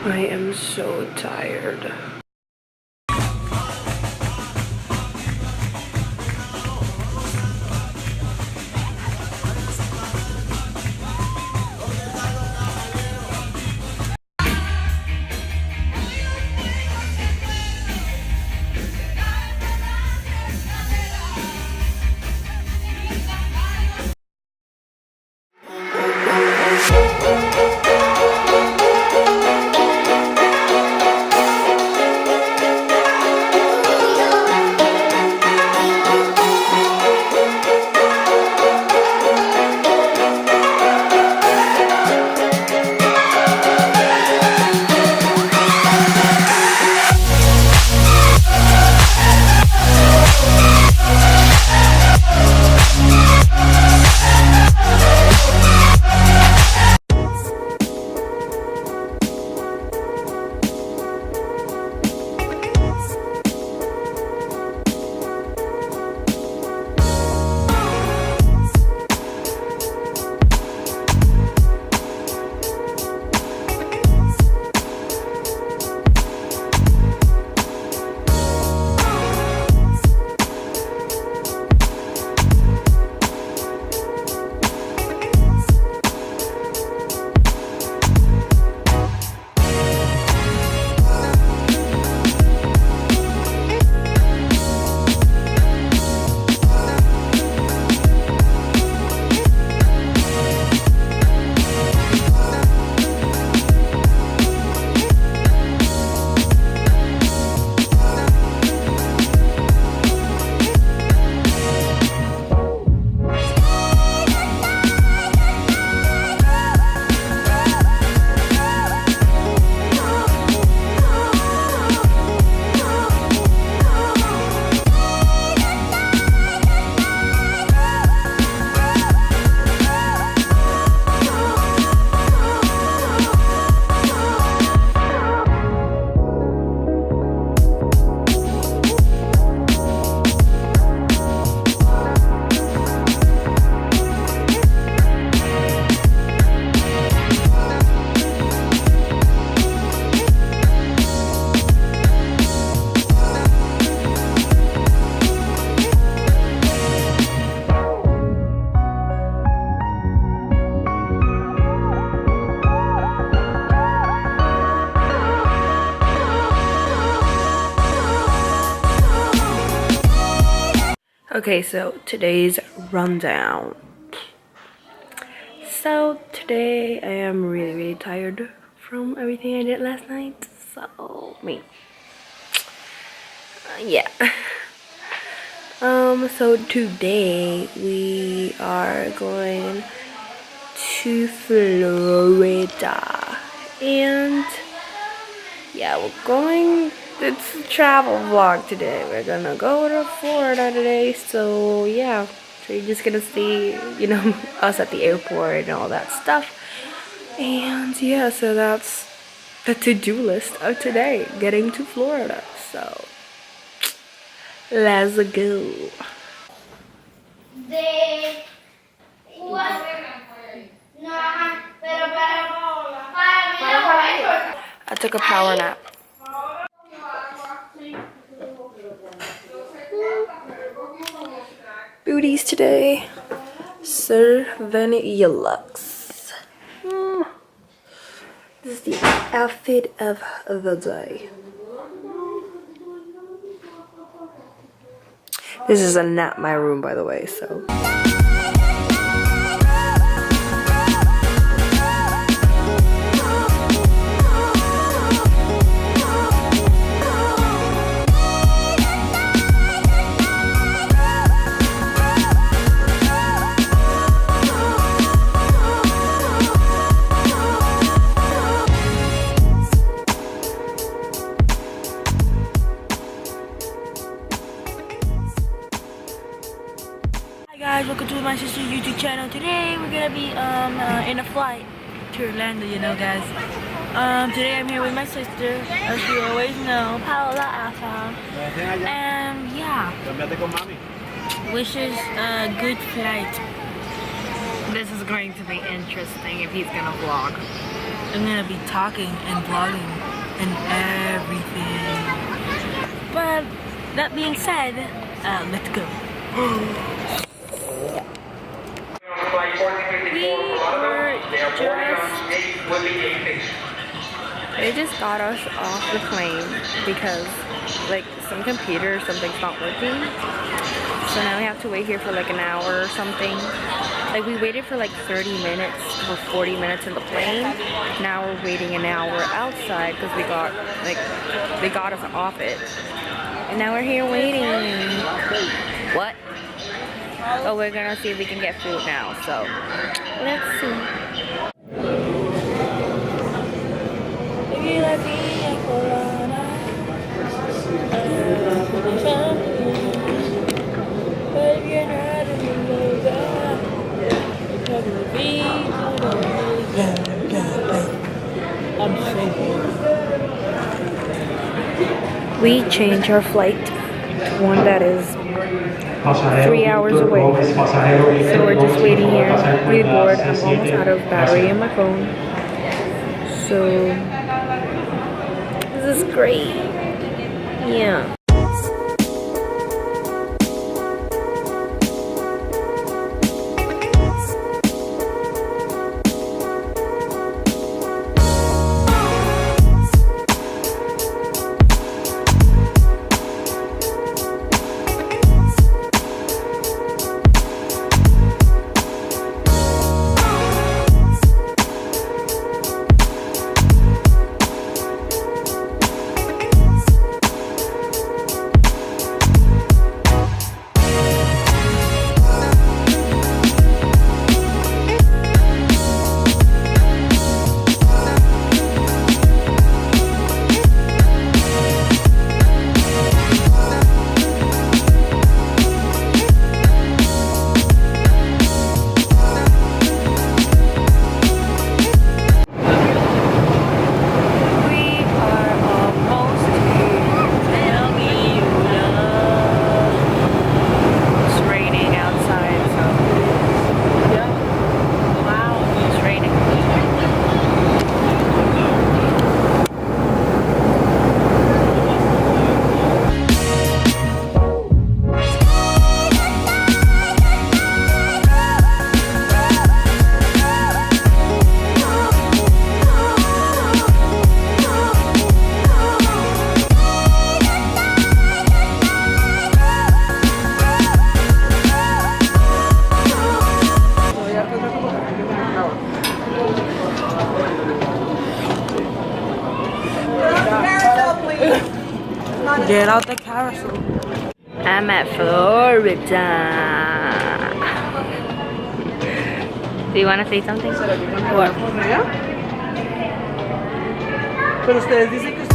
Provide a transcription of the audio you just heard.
I am so tired. Okay, so today's rundown. So today I am really tired from everything I did last night. So yeah. So today we are going to Florida, and yeah, it's a travel vlog today. We're gonna go to Florida today, so yeah. So you're just gonna see, us at the airport and all that stuff. And yeah, so that's the to-do list of today, getting to Florida. So let's go. I took a power nap. Booties today. Lux. This is the outfit of the day. This is not my room, by the way, so. Guys, welcome to my sister's YouTube channel. Today we're gonna be in a flight to Orlando, guys. Today I'm here with my sister, as you always know, Paolaawesome. And yeah, wishes a good flight. This is going to be interesting if he's gonna vlog. I'm gonna be talking and vlogging and everything. But that being said, let's go. They just got us off the plane because like some computer or something's not working. So now we have to wait here for like an hour or something. Like we waited for like 30 minutes or 40 minutes in the plane. Now we're waiting an hour outside because we got like they got us off it. And now we're here waiting. What? Oh, we're gonna see if we can get food now. So let's see. We changed our flight to one that is 3 hours away. So we're just waiting here. We board. I'm almost out of battery in my phone. So this is great. Yeah. Get out the carousel. I'm at Florida. Do you want to say something? What? Pero ustedes dicen que